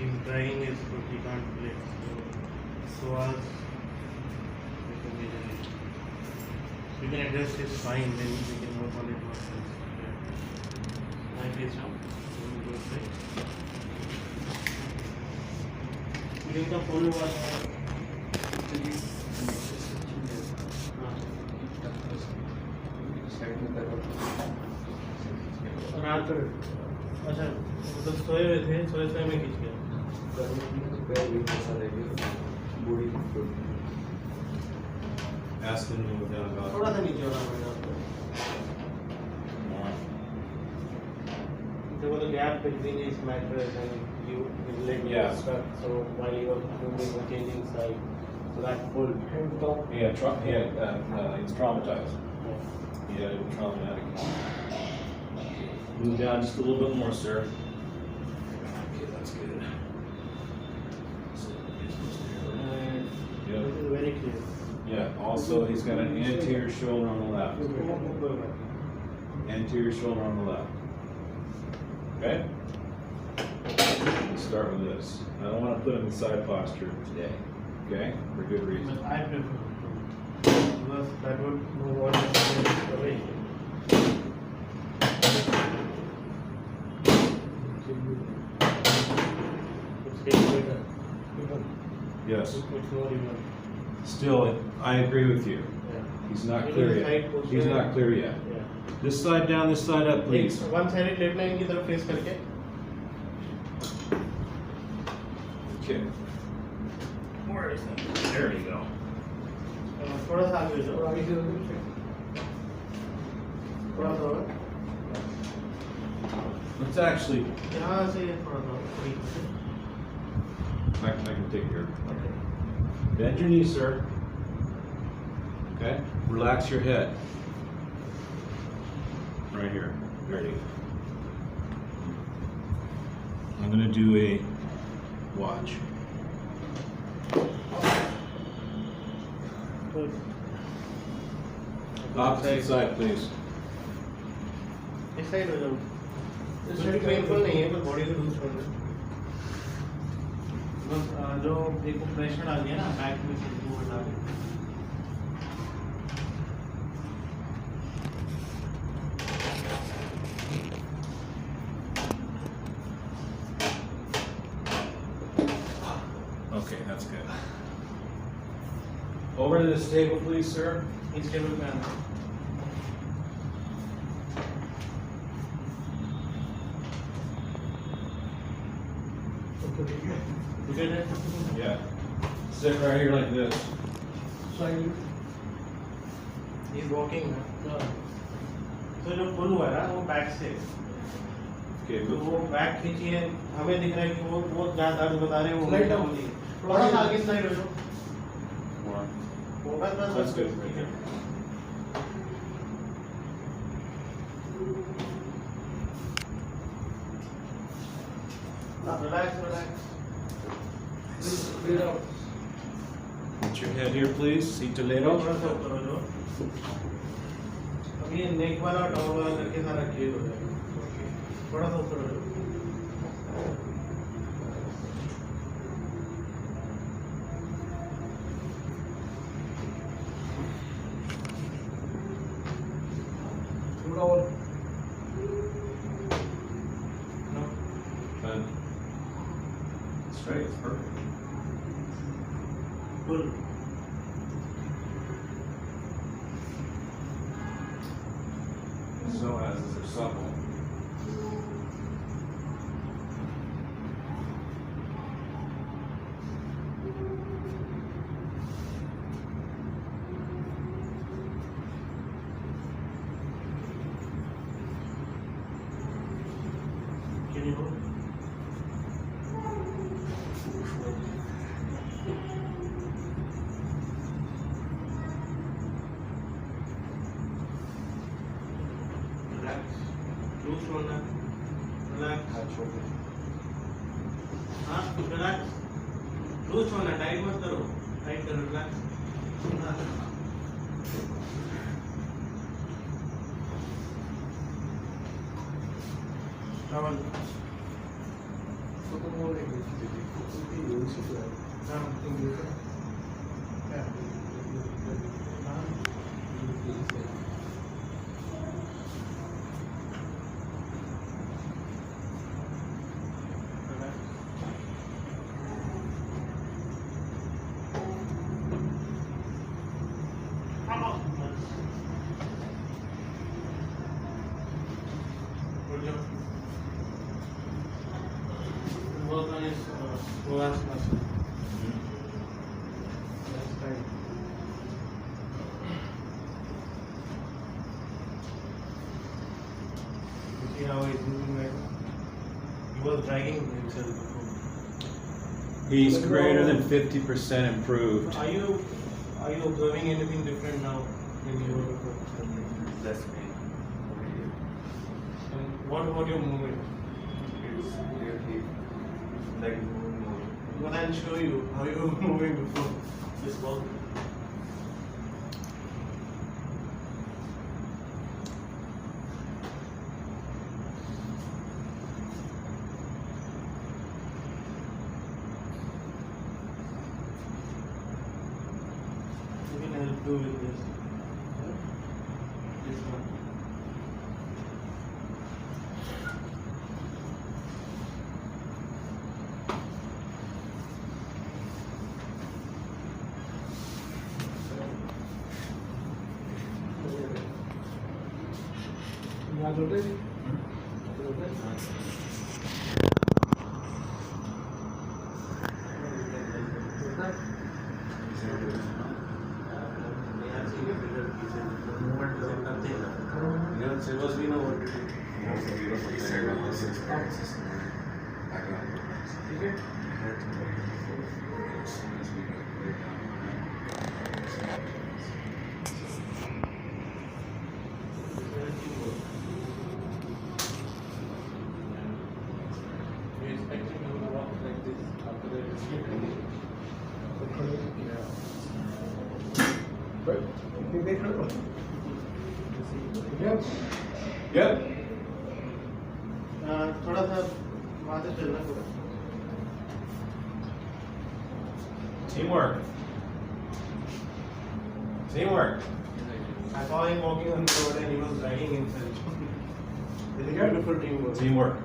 he's dragging his foot, he can't play. So as like a major issue. So you can address his spine, then we can work on it ourselves. Yeah. Like this now. You can follow what रात को अच्छा मतलब सोए हुए थे सोए में खींच गया Ask him to move down about. थोड़ा सा नीचे होना पड़ेगा आपको there was a gap between his mattress and you his leg Yeah. was stuck so while you were moving or changing side so that pulled He's traumatized. He had a traumatic. Move down just a little bit more, sir. Okay, that's good. this is very clear Yeah, also he's got an anterior shoulder on the left. Anterior shoulder on the left. Okay? Let's start with this. I don't want to put him in side posture today. Okay? For good reason. but I prefer because that would move all the away it's getting better Yes. it's more even Still, I agree with you. yeah He's not Maybe clear the yet. side posture- He's not clear yet. yeah This side down, this side up, please. One sided left line की तरफ face करके Okay. Where is that? There you go. थोड़ा सा आगे जाओ थोड़ा सा और। Let's actually, यहाँ से थोड़ा सा I can take care of it. Bend your knees, sir. Okay? Relax your head. Right here. There you go. I'm going to do a watch. Opposite side, please. इस साइड हो जाओ इस side painful नहीं है पर body को loose करना बस जो एक प्रेशर आ गया ना बैक में से वो हटा के Okay, that's good. Over to this table, please, sir. इस टेबल पे आना You get it? Yeah. Sit right here like this. He's walking ना तो जो पुल हुआ है ना वो बैक से Okay, तो move. वो बैक खींचिए हमें दिख रहा है कि वो जहाँ दर्द बता रहे हैं वो Slide down. होगी थोड़ा सा आगे स्लाइड हो जाओ More. होगा तो That's good. ठीक है relax relax Put your head here, please. Seat to later. थोड़ा सा ऊपर हो जाओ अब ये नेक वाला डाउन वाला करके सारा क्लियर हो जाएगा थोड़ा सा ऊपर हो जाओ No. Good. Straight. Perfect. Pull. So as is are supple. Can you hold? Relax. Loose shoulder. Relax. हाँ, relax. Loose shoulder. Tight मत करो. Tight करो. Relax. Towel. Good job. Work on his psoas muscle. That's right. You see how he's moving right now? He was dragging himself before. He's greater than 50% improved. Are you observing anything different now than you were before? Less pain. And what about your movement? It's clearly like moving more. Well, I'll show you how you were moving before this work. We can help you with this. This one. We expected you to walk like this after the Yep. थोड़ा सा वहाँ से चलना पड़ा. Teamwork. Teamwork. I saw him walking on the road and he was dragging himself. It's a beautiful teamwork. Teamwork.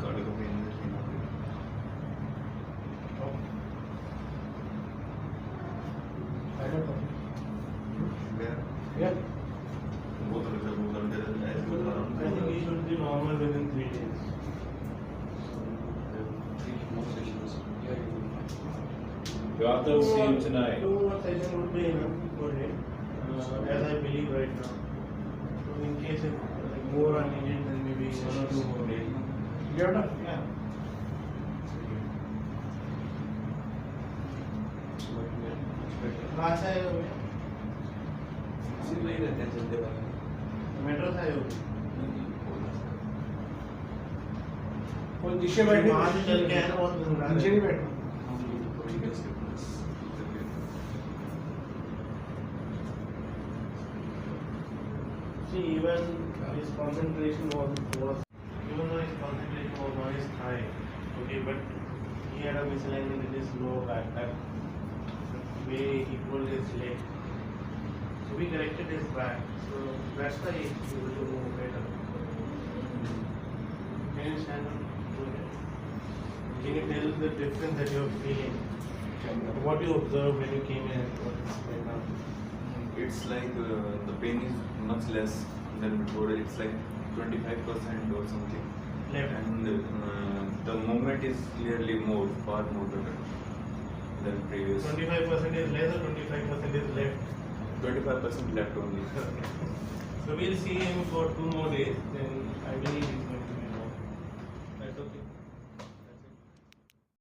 Cardiac pain. Where? Both of them move under the I think he should be normal within 3 days. more sessions. Go out there, we'll see him tonight. 2 more sessions would be enough for him, as I believe right now. So in case if more are needed, then maybe 1 or 2 more days. You're done? Yeah. कहाँ से आए हो? नहीं रहते हैं चलते वाले metro से आए हो? वो नीचे बैठे वहाँ से चल के आए ना, बहुत दूर आ नीचे रहे नहीं हैं। बैठना See, even his concentration was even though his concentration was on his thigh, okay, but he had a misalignment in his lower back. That way he pulled his leg. So we corrected his back. So that's why he was able to move better. Can you stand up? Go ahead. Can you tell the difference that you're feeling? What you observed when you came in and what is right now? It's like the pain is much less than before. It's like 25% or something. Left. And the movement is clearly more, far more better than previous. 25% is less or 25% is left? 25% left only. So we'll see him for 2 more days, then I believe he's going